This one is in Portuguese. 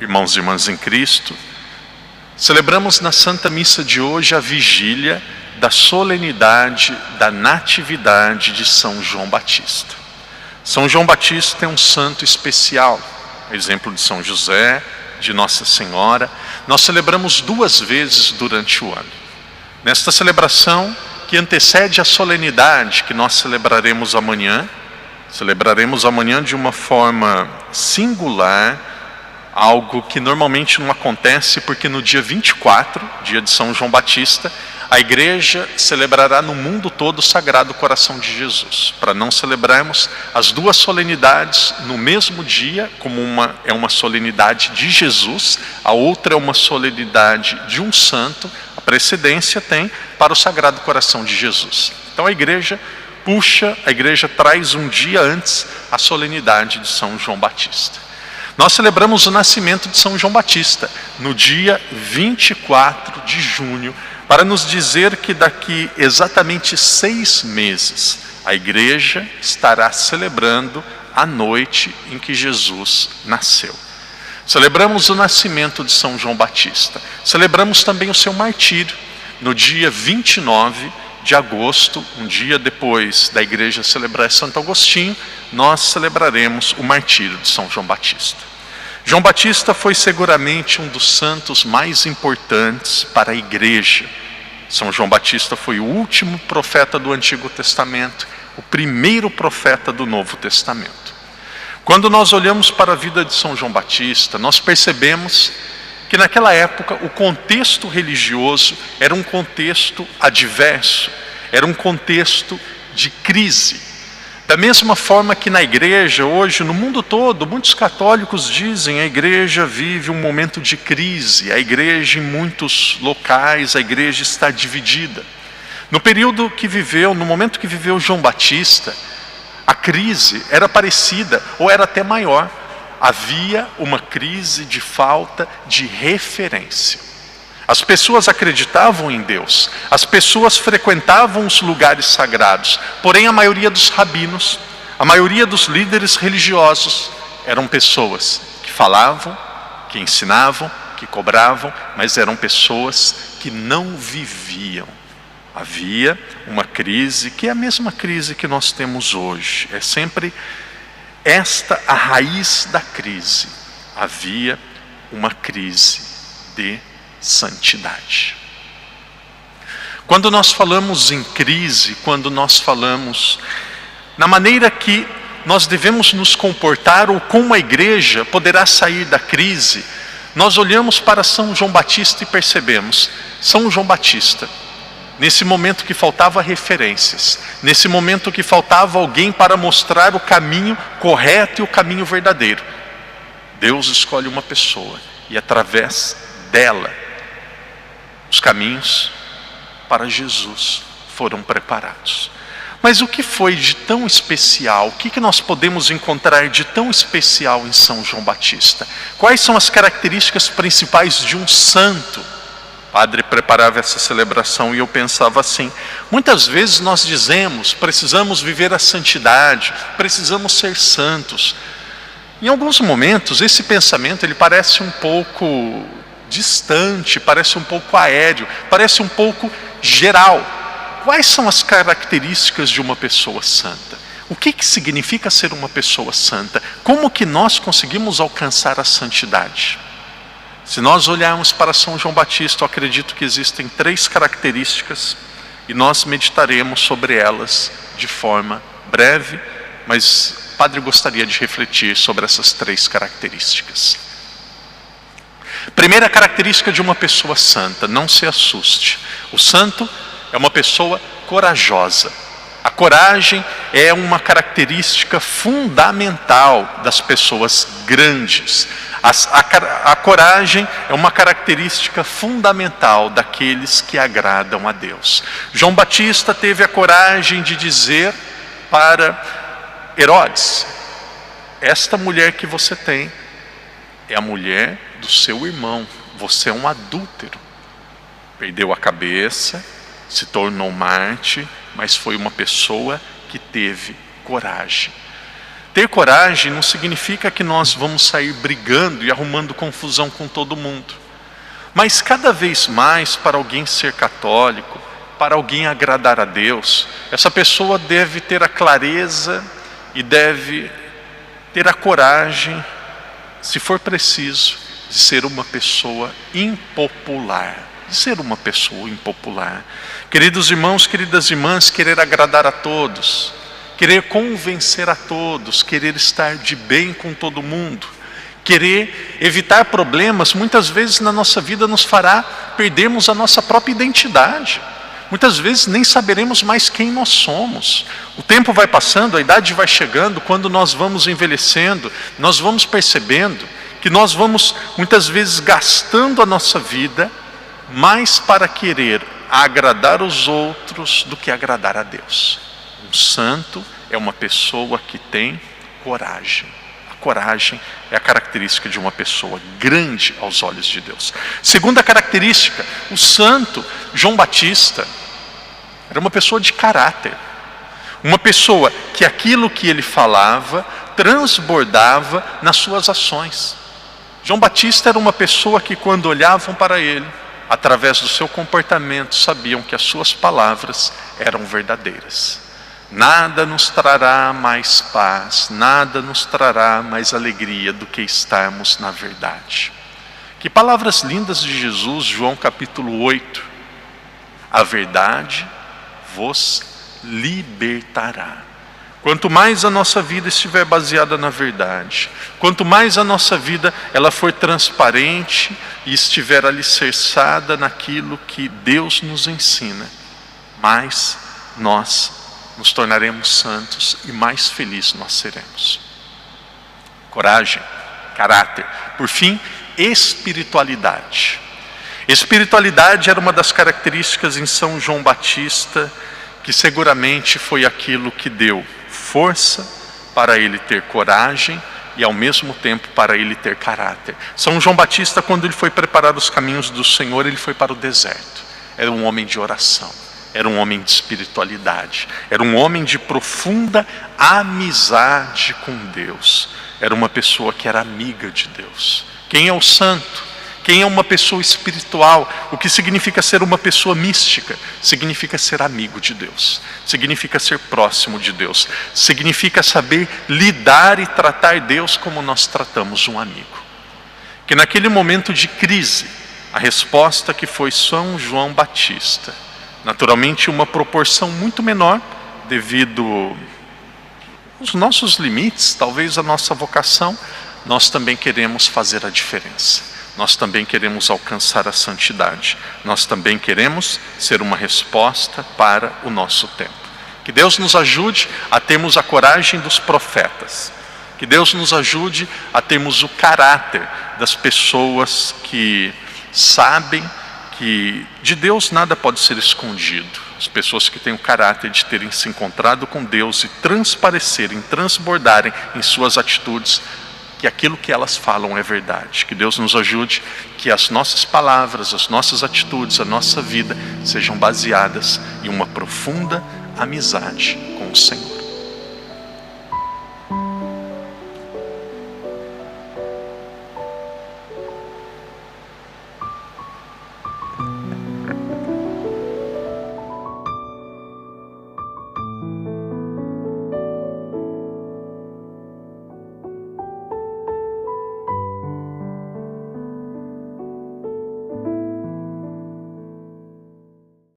irmãos e irmãs em Cristo, celebramos na Santa Missa de hoje a vigília da solenidade da Natividade de São João Batista. São João Batista é um santo especial, exemplo de São José, de Nossa Senhora. Nós celebramos 2 vezes durante o ano. Nesta celebração que antecede a solenidade que nós celebraremos amanhã de uma forma singular, algo que normalmente não acontece, porque no dia 24, dia de São João Batista, a igreja celebrará no mundo todo o Sagrado Coração de Jesus. Para não celebrarmos as 2 solenidades no mesmo dia, como uma é uma solenidade de Jesus, a outra é uma solenidade de um santo, a precedência tem para o Sagrado Coração de Jesus. Então a igreja traz um dia antes a solenidade de São João Batista. Nós celebramos o nascimento de São João Batista no dia 24 de junho, para nos dizer que daqui exatamente 6 meses a igreja estará celebrando a noite em que Jesus nasceu. Celebramos o nascimento de São João Batista. Celebramos também o seu martírio no dia 29 de agosto, um dia depois da igreja celebrar Santo Agostinho, nós celebraremos o martírio de São João Batista. João Batista foi seguramente um dos santos mais importantes para a igreja. São João Batista foi o último profeta do Antigo Testamento, o primeiro profeta do Novo Testamento. Quando nós olhamos para a vida de São João Batista, nós percebemos que naquela época o contexto religioso era um contexto adverso, era um contexto de crise. Da mesma forma que na igreja hoje, no mundo todo, muitos católicos dizem a igreja vive um momento de crise, a igreja em muitos locais, a igreja está dividida. No momento que viveu João Batista, a crise era parecida ou era até maior. Havia uma crise de falta de referência. As pessoas acreditavam em Deus, as pessoas frequentavam os lugares sagrados, porém a maioria dos rabinos, a maioria dos líderes religiosos eram pessoas que falavam, que ensinavam, que cobravam, mas eram pessoas que não viviam. Havia uma crise que é a mesma crise que nós temos hoje, é sempre esta a raiz da crise. Havia uma crise de santidade. Quando nós falamos em crise, quando nós falamos na maneira que nós devemos nos comportar ou como a igreja poderá sair da crise, nós olhamos para São João Batista e percebemos, São João Batista, nesse momento que faltava referências, nesse momento que faltava alguém para mostrar o caminho correto e o caminho verdadeiro, Deus escolhe uma pessoa e através dela os caminhos para Jesus foram preparados. Mas o que foi de tão especial? O que nós podemos encontrar de tão especial em São João Batista? Quais são as características principais de um santo? O padre preparava essa celebração e eu pensava assim, muitas vezes nós dizemos, precisamos viver a santidade, precisamos ser santos. Em alguns momentos esse pensamento ele parece um pouco distante, parece um pouco aéreo, parece um pouco geral. Quais são as características de uma pessoa santa? O que significa ser uma pessoa santa? Como que nós conseguimos alcançar a santidade? Se nós olharmos para São João Batista, eu acredito que existem 3 características e nós meditaremos sobre elas de forma breve, mas o padre gostaria de refletir sobre essas 3 características. Primeira característica de uma pessoa santa, não se assuste. O santo é uma pessoa corajosa. A coragem é uma característica fundamental das pessoas grandes. A coragem é uma característica fundamental daqueles que agradam a Deus. João Batista teve a coragem de dizer para Herodes, esta mulher que você tem é a mulher do seu irmão, você é um adúltero. Perdeu a cabeça, se tornou Marte, mas foi uma pessoa que teve coragem. ter coragem não significa que nós vamos sair brigando e arrumando confusão com todo mundo. Mas cada vez mais, para alguém ser católico, para alguém agradar a Deus, essa pessoa deve ter a clareza e deve ter a coragem, se for preciso, de ser uma pessoa impopular. De ser uma pessoa impopular. Queridos irmãos, queridas irmãs, querer agradar a todos, querer convencer a todos, querer estar de bem com todo mundo, querer evitar problemas, muitas vezes na nossa vida nos fará perdermos a nossa própria identidade. Muitas vezes nem saberemos mais quem nós somos. O tempo vai passando, a idade vai chegando, quando nós vamos envelhecendo, nós vamos percebendo que nós vamos muitas vezes gastando a nossa vida mais para querer agradar os outros do que agradar a Deus. Um santo é uma pessoa que tem coragem. A coragem é a característica de uma pessoa grande aos olhos de Deus. Segunda característica, o santo João Batista era uma pessoa de caráter. Uma pessoa que aquilo que ele falava transbordava nas suas ações. João Batista era uma pessoa que, quando olhavam para ele, através do seu comportamento, sabiam que as suas palavras eram verdadeiras. Nada nos trará mais paz, nada nos trará mais alegria do que estarmos na verdade. Que palavras lindas de Jesus, João capítulo 8. A verdade vos libertará. Quanto mais a nossa vida estiver baseada na verdade, quanto mais a nossa vida ela for transparente e estiver alicerçada naquilo que Deus nos ensina, mais nós nos tornaremos santos e mais felizes nós seremos. Coragem, caráter, por fim, espiritualidade. Espiritualidade era uma das características em São João Batista, que seguramente foi aquilo que deu força para ele ter coragem e ao mesmo tempo para ele ter caráter. São João Batista, quando ele foi preparar os caminhos do Senhor, ele foi para o deserto. Era um homem de oração, era um homem de espiritualidade, era um homem de profunda amizade com Deus, era uma pessoa que era amiga de Deus. Quem é o santo? Quem é uma pessoa espiritual? O que significa ser uma pessoa mística? Significa ser amigo de Deus, significa ser próximo de Deus, significa saber lidar e tratar Deus como nós tratamos um amigo. Que naquele momento de crise, a resposta que foi São João Batista, naturalmente uma proporção muito menor, devido aos nossos limites, talvez a nossa vocação, nós também queremos fazer a diferença. Nós também queremos alcançar a santidade. Nós também queremos ser uma resposta para o nosso tempo. Que Deus nos ajude a termos a coragem dos profetas. Que Deus nos ajude a termos o caráter das pessoas que sabem que de Deus nada pode ser escondido. As pessoas que têm o caráter de terem se encontrado com Deus e transparecerem, transbordarem em suas atitudes que aquilo que elas falam é verdade. Que Deus nos ajude, que as nossas palavras, as nossas atitudes, a nossa vida sejam baseadas em uma profunda amizade com o Senhor.